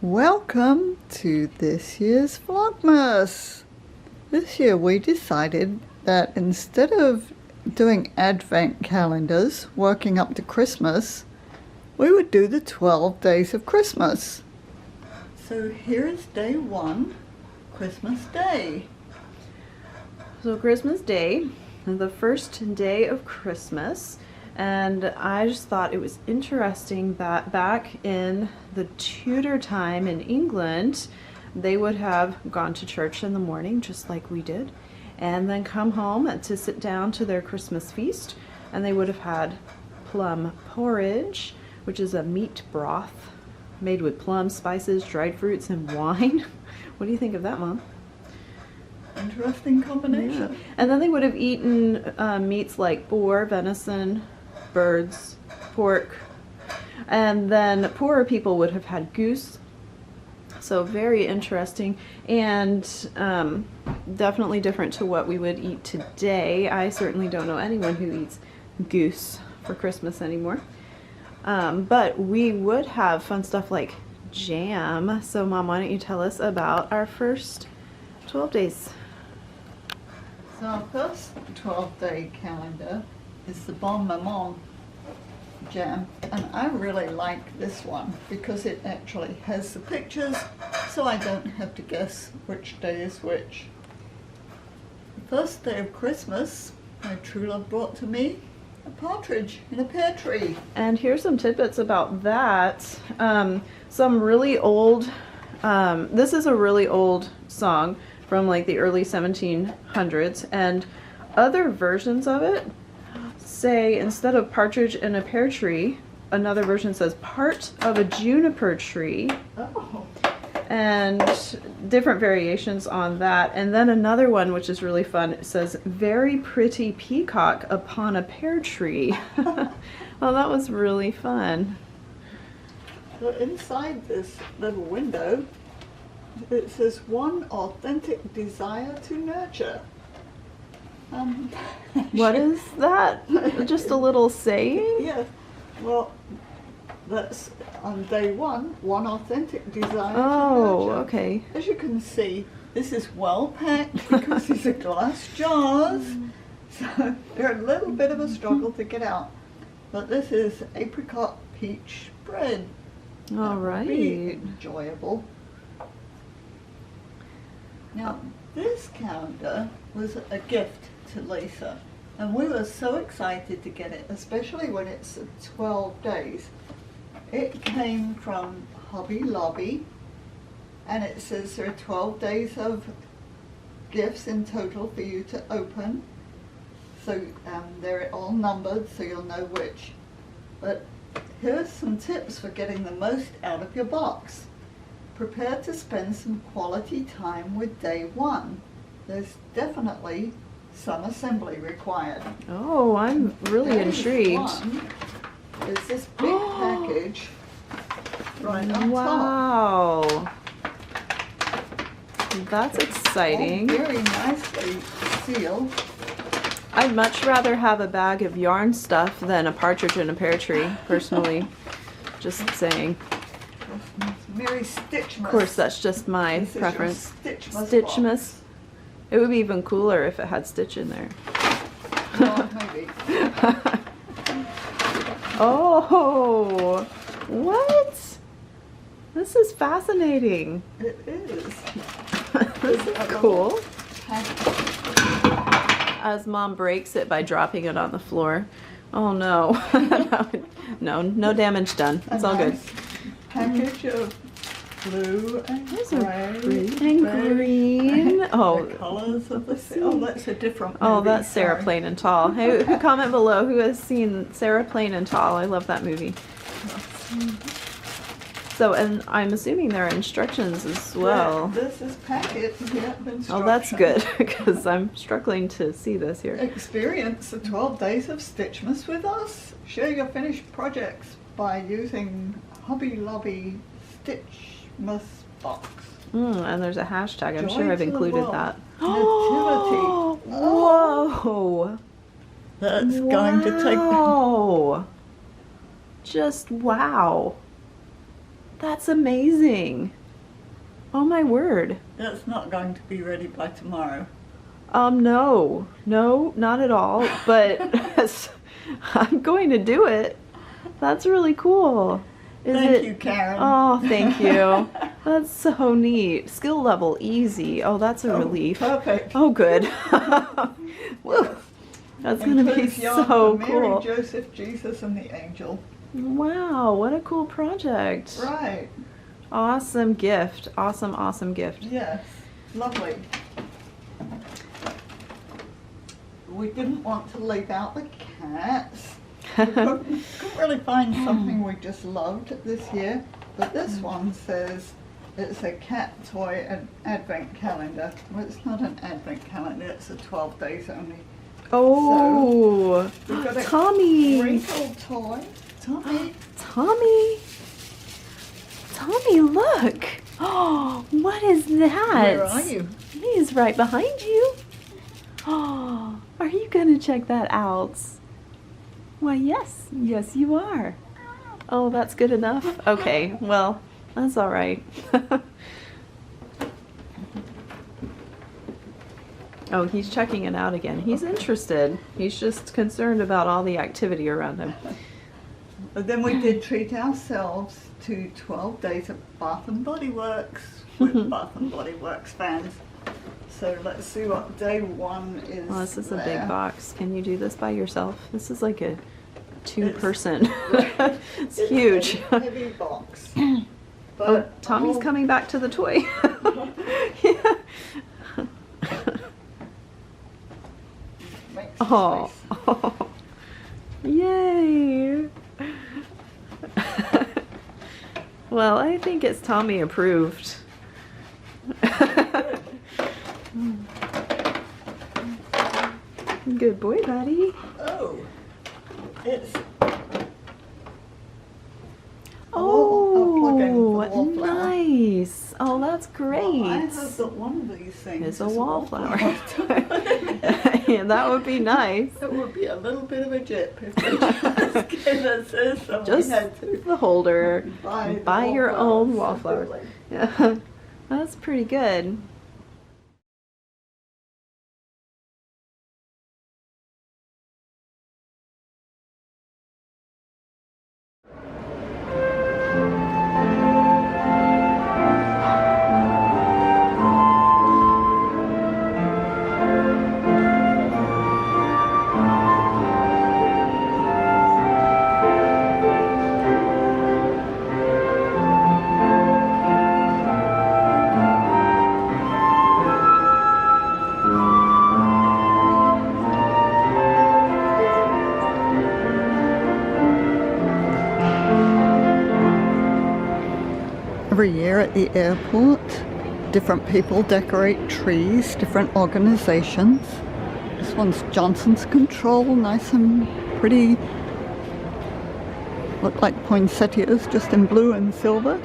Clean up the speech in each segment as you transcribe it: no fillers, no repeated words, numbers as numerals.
Welcome to this year's Vlogmas. This year we decided that instead of doing advent calendars working up to Christmas, we would do the 12 days of Christmas. So here is day one, Christmas Day. So Christmas Day, the first day of Christmas, and I just thought it was interesting that back in the Tudor time in England, they would have gone to church in the morning just like we did, and then come home to sit down to their Christmas feast, and they would have had plum porridge, which is a meat broth made with plums, spices, dried fruits, and wine. What do you think of that, Mom? Interesting combination. Yeah. And then they would have eaten meats like boar, venison, birds, pork, and then poorer people would have had goose. So very interesting, and definitely different to what we would eat today. I certainly don't know anyone who eats goose for Christmas anymore. But we would have fun stuff like jam. So Mom, why don't you tell us about our first 12 days? So our first 12-day calendar is the Bonne Maman jam, and I really like this one because it actually has the pictures, so I don't have to guess which day is which. The first day of Christmas, my true love brought to me a partridge in a pear tree. And here's some tidbits about that. Some really old, this is a really old song from like the early 1700s, and other versions of it say instead of partridge in a pear tree, another version says part of a juniper tree. Oh. And different variations on that. And then another one, which is really fun, it says very pretty peacock upon a pear tree. Well, that was really fun. So inside this little window, it says one authentic desire to nurture. What is that? Just a little saying? Yeah, well, that's on day one authentic desire to Oh, nurture. okay. As you can see, this is well packed because these are glass jars, so they're a little bit of a struggle to get out. But this is apricot peach bread. All right. Really enjoyable. Now, this calendar was a gift to Lisa, and we were so excited to get it, especially when it's 12 days. It came from Hobby Lobby, and it says there are 12 days of gifts in total for you to open. So they're all numbered, so you'll know which. But here's some tips for getting the most out of your box. Prepare to spend some quality time with day one. There's definitely some assembly required. Oh, I'm really Day intrigued. one is this big package right on top. Wow. That's exciting. All very nicely sealed. I'd much rather have a bag of yarn stuff than a partridge in a pear tree, personally. Just saying. Mary Stitchmas. Of course, that's just my This is your preference. Stitchmas Stitchmas. box. It would be even cooler if it had stitch in there. Well, maybe. Oh, what? This is fascinating. It is. This is cool. As Mom breaks it by dropping it on the floor. Oh no. No damage done. It's all good. Package of blue and gray. And green. Oh. The colors of the sea. Oh, that's a different movie. Oh, that's Sarah Sorry. Plain and Tall. Hey, who comment below who has seen Sarah Plain and Tall? I love that movie. So, and I'm assuming there are instructions as well. Yeah, this is packet. Yeah, Oh, that's good, because I'm struggling to see this here. Experience the 12 days of Stitchmas with us. Share your finished projects by using hobbylobbystitchmasbox. And there's a hashtag. I'm Joy sure I've to the included world. that. Nativity. Whoa! That's going to take. Wow! Just wow! That's amazing. Oh my word. That's not going to be ready by tomorrow. No, not at all, but I'm going to do it. That's really cool. Thank you, Karen. Oh, thank you. That's so neat. Skill level easy. Oh, that's a relief. Perfect. Oh, good. Woo. That's going to be so Mary, cool. Joseph, Jesus, and the angel. Wow, what a cool project. Right. Awesome gift. Awesome, awesome gift. Yes. Lovely. We didn't want to leave out the cats. We couldn't really find something we just loved this year, but this one says it's a cat toy and advent calendar. Well, it's not an advent calendar, it's a 12 days only. Oh, So we've got a Tommy. wrinkled toy. Tommy. Tommy. Tommy, look. Oh, what is that? Where are you? He's right behind you. Oh, are you gonna check that out? Why, yes. Yes, you are. Oh, that's good enough? Okay, well, that's all right. Oh, he's checking it out again. He's interested. He's just concerned about all the activity around him. But then we did treat ourselves to 12 days of Bath and Body Works with Bath and Body Works fans. So let's see what day one is. Well, this is a there. big box. Can you do this by yourself? This is like a two-person. It's huge. A heavy box. But Oh, Tommy's coming back to the toy. Yeah. Oh. Oh. Yay. Well, I think it's Tommy approved. Good boy, buddy. Oh, it's Oh, nice. Oh, that's great. Well, I hope that one of these things It's a is wallflower. Yeah, that would be nice. It would be a little bit of a jip if they just gave us this and Just we had to the holder. Buy your own wallflower wallflower. separately. Yeah, that's pretty good. Every year at the airport, different people decorate trees, different organizations. This one's Johnson's Control, nice and pretty. Look like poinsettias, just in blue and silver.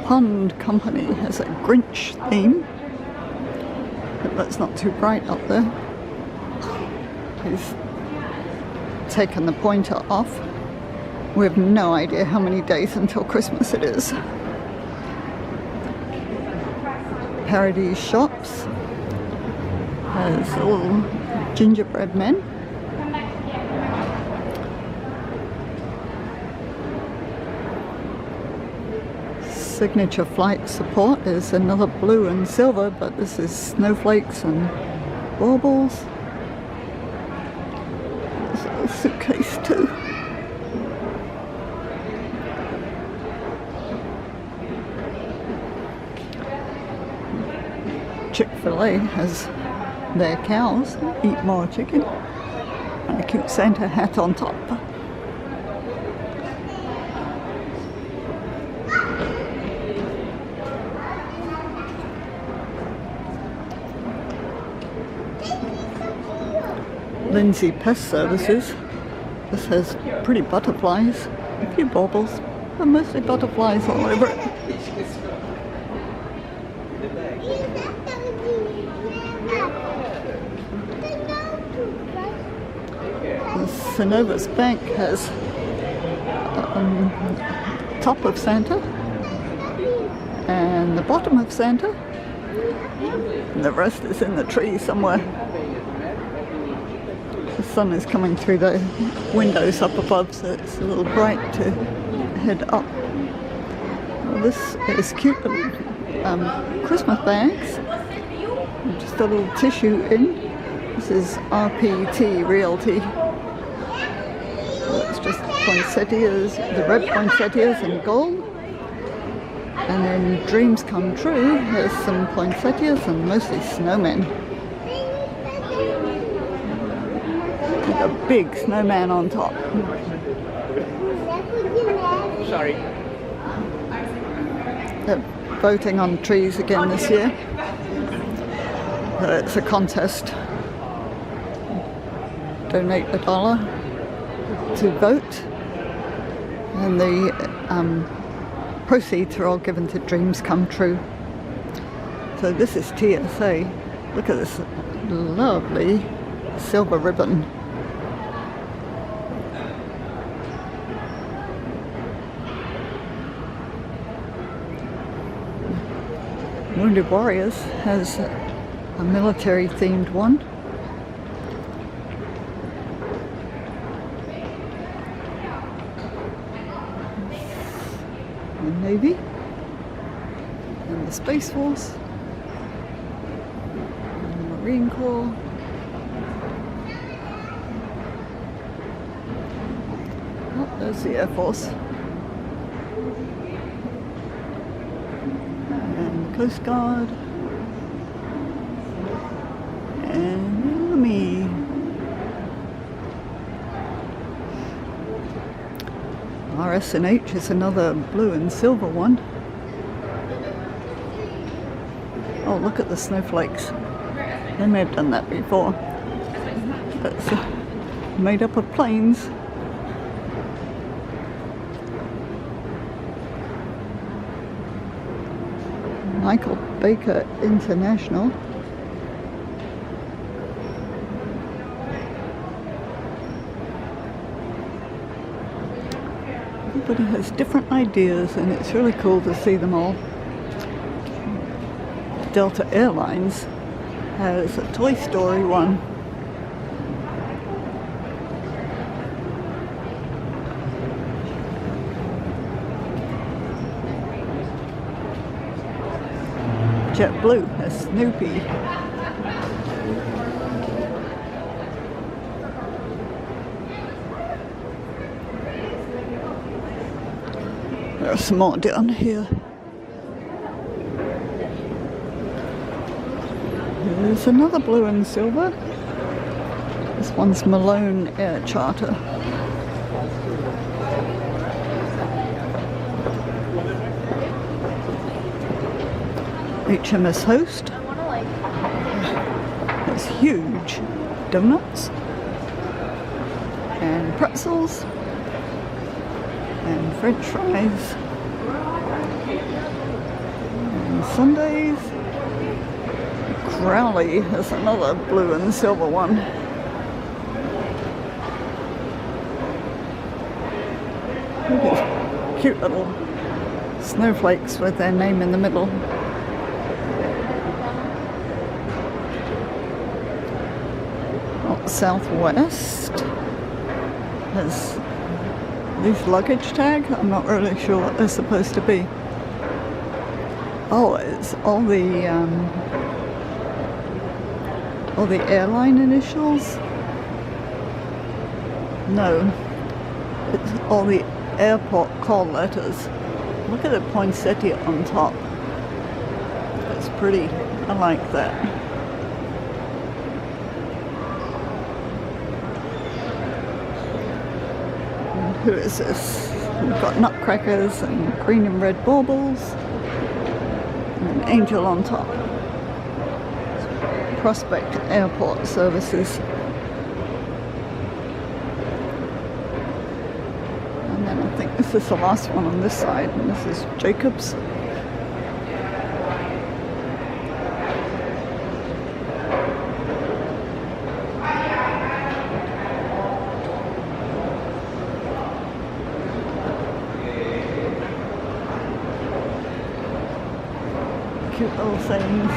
Pond Company has a Grinch theme. But that's not too bright up there. He's taken the pointer off. We have no idea how many days until Christmas it is. Parody Shops has little gingerbread men. Signature Flight Support is another blue and silver, but this is snowflakes and baubles. There's a little suitcase too. Chick-fil-A has their cows eat more chicken and a cute Santa hat on top. Lindsay Pest Services. This has pretty butterflies, a few baubles, but mostly butterflies all over it. Cenova's bank has top of Santa and the bottom of Santa, and the rest is in the tree somewhere. The sun is coming through the windows up above, so it's a little bright to head up. Well, this is cute little Christmas bags. Just a little tissue in. This is RPT Realty. It's just poinsettias, the red poinsettias in gold. And then Dreams Come True has some poinsettias and mostly snowmen. With a big snowman on top. Sorry. They're voting on trees again this year. It's a contest. Donate $1 to vote, and the proceeds are all given to Dreams Come True. So this is TSA. Look at this lovely silver ribbon. Wounded Warriors has a military themed one. The Navy and the Space Force and the Marine Corps. Oh, there's the Air Force and the Coast Guard and me. RS&H is another blue and silver one. Oh, look at the snowflakes. They may have done that before. That's made up of planes. Michael Baker International. Everybody has different ideas and it's really cool to see them all. Delta Airlines has a Toy Story one. JetBlue has Snoopy. There are some more down here. There's another blue and silver. This one's Malone Air Charter. HMS Host. There's huge donuts and pretzels and French fries and sundaes. Crowley has another blue and silver one. Look at these cute little snowflakes with their name in the middle. Southwest has these luggage tags. I'm not really sure what they're supposed to be. Oh, it's all the airline initials. No, it's all the airport call letters. Look at the poinsettia on top. That's pretty. I like that. Who is this? We've got nutcrackers and green and red baubles and an angel on top. Prospect Airport Services. And then I think this is the last one on this side, and this is Jacobs. cute little things.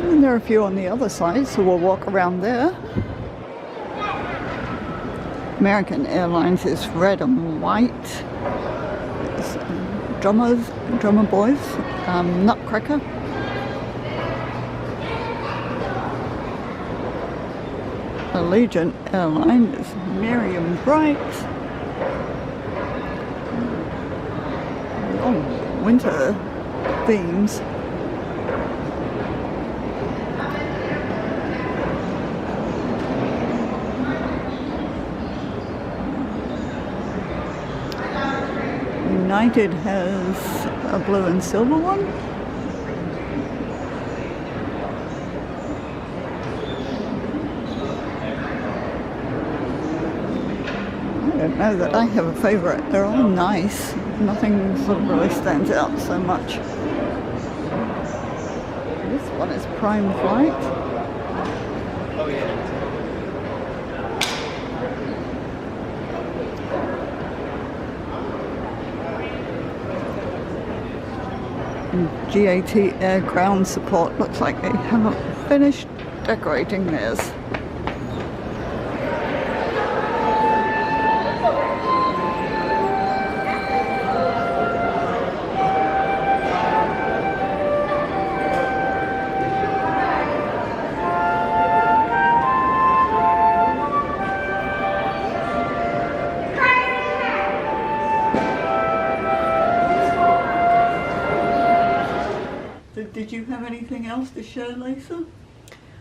And there are a few on the other side, so we'll walk around there. American Airlines is red and white. It's drummer boys, Nutcracker. Allegiant Airline is merry and bright. Oh, winter themes. United has a blue and silver one. I don't know that I have a favourite. They're all nice. Nothing sort of really stands out so much. This one is Prime Flight. Oh yeah. GAT Air Ground Support looks like they haven't finished decorating theirs. Did you have anything else to share, Lisa?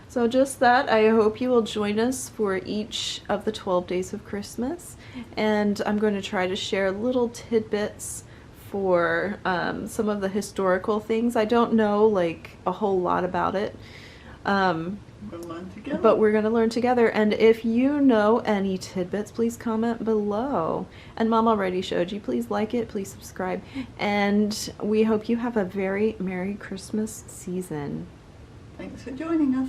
So just that, I hope you will join us for each of the 12 days of Christmas, and I'm going to try to share little tidbits for some of the historical things. I don't know like a whole lot about it, We'll learn together. but we're going to learn together. And if you know any tidbits, please comment below. And Mom already showed you. Please like it, please subscribe, and we hope you have a very Merry Christmas season. Thanks for joining us.